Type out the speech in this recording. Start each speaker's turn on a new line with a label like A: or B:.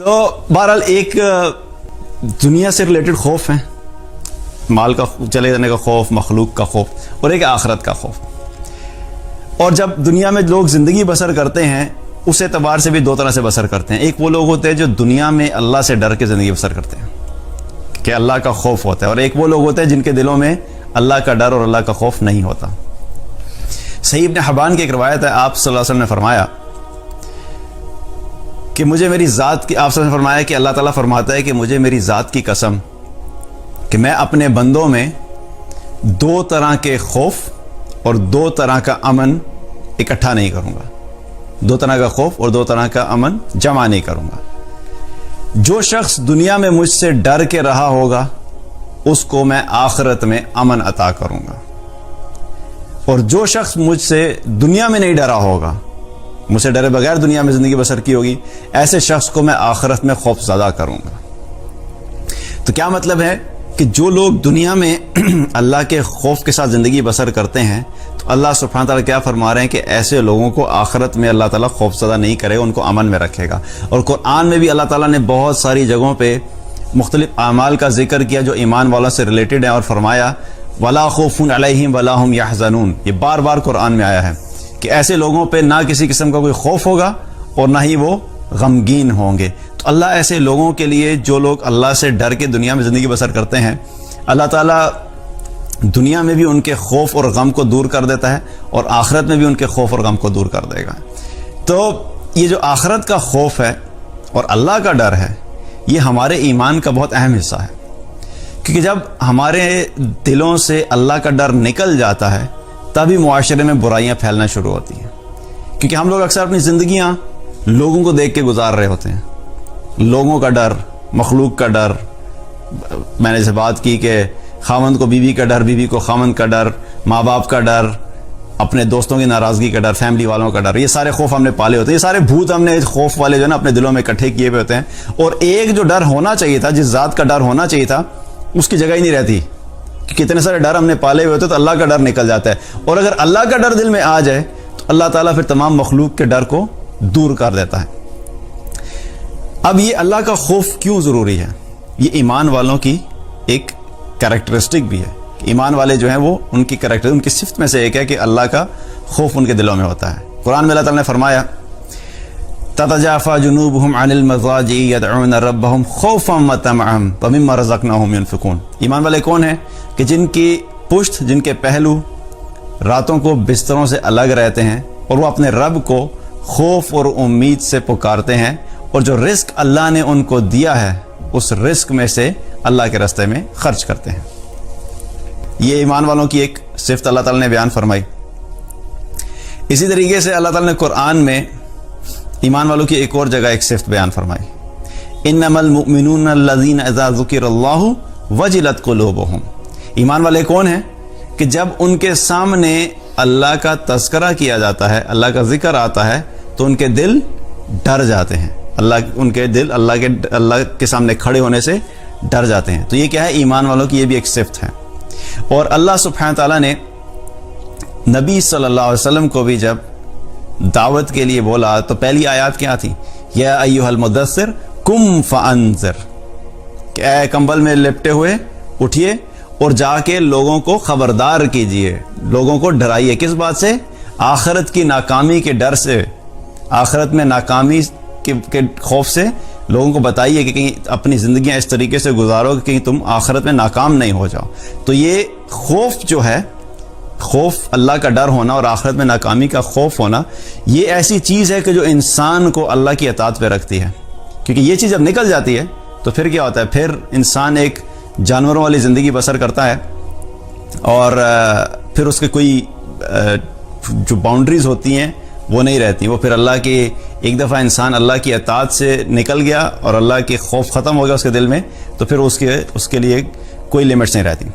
A: تو بہرحال ایک دنیا سے ریلیٹڈ خوف ہے، مال کا چلے جانے کا خوف، مخلوق کا خوف، اور ایک آخرت کا خوف۔ اور جب دنیا میں لوگ زندگی بسر کرتے ہیں اس اعتبار سے بھی دو طرح سے بسر کرتے ہیں۔ ایک وہ لوگ ہوتے ہیں جو دنیا میں اللہ سے ڈر کے زندگی بسر کرتے ہیں کہ اللہ کا خوف ہوتا ہے، اور ایک وہ لوگ ہوتے ہیں جن کے دلوں میں اللہ کا ڈر اور اللہ کا خوف نہیں ہوتا۔ صحیح ابن حبان کی ایک روایت ہے، آپ صلی اللہ علیہ وسلم نے فرمایا کہ مجھے میری ذات کی، آپ صلی اللہ علیہ وسلم نے فرمایا کہ اللہ تعالیٰ فرماتا ہے کہ مجھے میری ذات کی قسم کہ میں اپنے بندوں میں دو طرح کے خوف اور دو طرح کا امن اکٹھا نہیں کروں گا، دو طرح کا خوف اور دو طرح کا امن جمع نہیں کروں گا۔ جو شخص دنیا میں مجھ سے ڈر کے رہا ہوگا اس کو میں آخرت میں امن عطا کروں گا، اور جو شخص مجھ سے دنیا میں نہیں ڈرا ہوگا، مجھ سے ڈرے بغیر دنیا میں زندگی بسر کی ہوگی، ایسے شخص کو میں آخرت میں خوف زدہ کروں گا۔ تو کیا مطلب ہے کہ جو لوگ دنیا میں اللہ کے خوف کے ساتھ زندگی بسر کرتے ہیں تو اللہ سبحانہ تعالیٰ کیا فرما رہے ہیں کہ ایسے لوگوں کو آخرت میں اللہ تعالیٰ خوف زدہ نہیں کرے گا، ان کو امن میں رکھے گا۔ اور قرآن میں بھی اللہ تعالیٰ نے بہت ساری جگہوں پہ مختلف اعمال کا ذکر کیا جو ایمان والوں سے ریلیٹڈ ہیں، اور فرمایا وَلَا خَوْفٌ عَلَيْهِمْ وَلَا هُمْ يَحْزَنُونَ۔ یہ بار بار قرآن میں آیا ہے کہ ایسے لوگوں پہ نہ کسی قسم کا کوئی خوف ہوگا اور نہ ہی وہ غمگین ہوں گے۔ تو اللہ ایسے لوگوں کے لیے جو لوگ اللہ سے ڈر کے دنیا میں زندگی بسر کرتے ہیں، اللہ تعالیٰ دنیا میں بھی ان کے خوف اور غم کو دور کر دیتا ہے اور آخرت میں بھی ان کے خوف اور غم کو دور کر دے گا۔ تو یہ جو آخرت کا خوف ہے اور اللہ کا ڈر ہے، یہ ہمارے ایمان کا بہت اہم حصہ ہے، کیونکہ جب ہمارے دلوں سے اللہ کا ڈر نکل جاتا ہے تبھی معاشرے میں برائیاں پھیلنا شروع ہوتی ہیں، کیونکہ ہم لوگ اکثر اپنی زندگیاں لوگوں کو دیکھ کے گزار رہے ہوتے ہیں۔ لوگوں کا ڈر، مخلوق کا ڈر، میں نے اسے بات کی کہ خاوند کو بیوی کا ڈر، بیوی کو خاوند کا ڈر، ماں باپ کا ڈر، اپنے دوستوں کی ناراضگی کا ڈر، فیملی والوں کا ڈر، یہ سارے خوف ہم نے پالے ہوتے ہیں، یہ سارے بھوت ہم نے خوف والے جو ہے نا اپنے دلوں میں اکٹھے کیے ہوئے ہوتے ہیں۔ اور ایک جو ڈر ہونا چاہیے تھا، جس ذات کا ڈر ہونا چاہیے تھا، اس کی جگہ ہی نہیں رہتی، کہ کتنے سارے ڈر ہم نے پالے ہوئے ہوتے تو اللہ کا ڈر نکل جاتا ہے۔ اور اگر اللہ کا ڈر دل میں آ جائے تو اللہ تعالیٰ پھر تمام مخلوق کے ڈر کو دور کر دیتا ہے۔ اب یہ اللہ کا خوف کیوں ضروری ہے؟ یہ ایمان والوں کی ایک کریکٹرسٹک بھی ہے۔ ایمان والے جو ہیں وہ ان کی کریکٹر، ان کی صفت میں سے ایک ہے کہ اللہ کا خوف ان کے دلوں میں ہوتا ہے۔ قرآن میں اللہ تعالیٰ نے فرمایا تتجافى جنوبهم عن المضاجع يدعون ربهم خوفا وطمعا ومما رزقناهم ينفقون۔ ایمان والے کون ہیں؟ کہ جن کی پشت، جن کے پہلو راتوں کو بستروں سے الگ رہتے ہیں اور وہ اپنے رب کو خوف اور امید سے پکارتے ہیں، اور جو رزق اللہ نے ان کو دیا ہے اس رزق میں سے اللہ کے راستے میں خرچ کرتے ہیں۔ یہ ایمان والوں کی ایک صفت اللہ تعالیٰ نے بیان فرمائی۔ اسی طریقے سے اللہ تعالیٰ نے قرآن میں ایمان والوں کی ایک اور جگہ ایک صفت بیان فرمائی، انما المؤمنون الذین اذا ذکر اللہ وجلت قلوبہم۔ ایمان والے کون ہیں؟ کہ جب ان کے سامنے اللہ کا تذکرہ کیا جاتا ہے، اللہ کا ذکر آتا ہے تو ان کے دل ڈر جاتے ہیں، ان کے دل اللہ کے سامنے کھڑے ہونے سے ڈر جاتے ہیں۔ تو یہ کیا ہے؟ ایمان والوں کی یہ بھی ایک صفت ہے۔ اور اللہ سبحانہ تعالیٰ نے نبی صلی اللہ علیہ وسلم کو بھی جب دعوت کے لیے بولا تو پہلی آیات کیا تھی؟ یا ایھا المدثر قم فانذر، کہ اے کمبل میں لپٹے ہوئے اٹھیے اور جا کے لوگوں کو خبردار کیجئے، لوگوں کو ڈرائیے۔ کس بات سے؟ آخرت کی ناکامی کے ڈر سے، آخرت میں ناکامی کے خوف سے لوگوں کو بتائیے کہ کہیں اپنی زندگیاں اس طریقے سے گزارو کہ کہیں تم آخرت میں ناکام نہیں ہو جاؤ۔ تو یہ خوف جو ہے، خوف اللہ کا ڈر ہونا اور آخرت میں ناکامی کا خوف ہونا، یہ ایسی چیز ہے کہ جو انسان کو اللہ کی اطاعت پہ رکھتی ہے، کیونکہ یہ چیز جب نکل جاتی ہے تو پھر کیا ہوتا ہے؟ پھر انسان ایک جانوروں والی زندگی بسر کرتا ہے، اور پھر اس کے کوئی جو باؤنڈریز ہوتی ہیں وہ نہیں رہتی۔ وہ پھر اللہ کے، ایک دفعہ انسان اللہ کی اطاعت سے نکل گیا اور اللہ کے خوف ختم ہو گیا اس کے دل میں، تو پھر اس کے لیے کوئی لیمٹس نہیں رہتی۔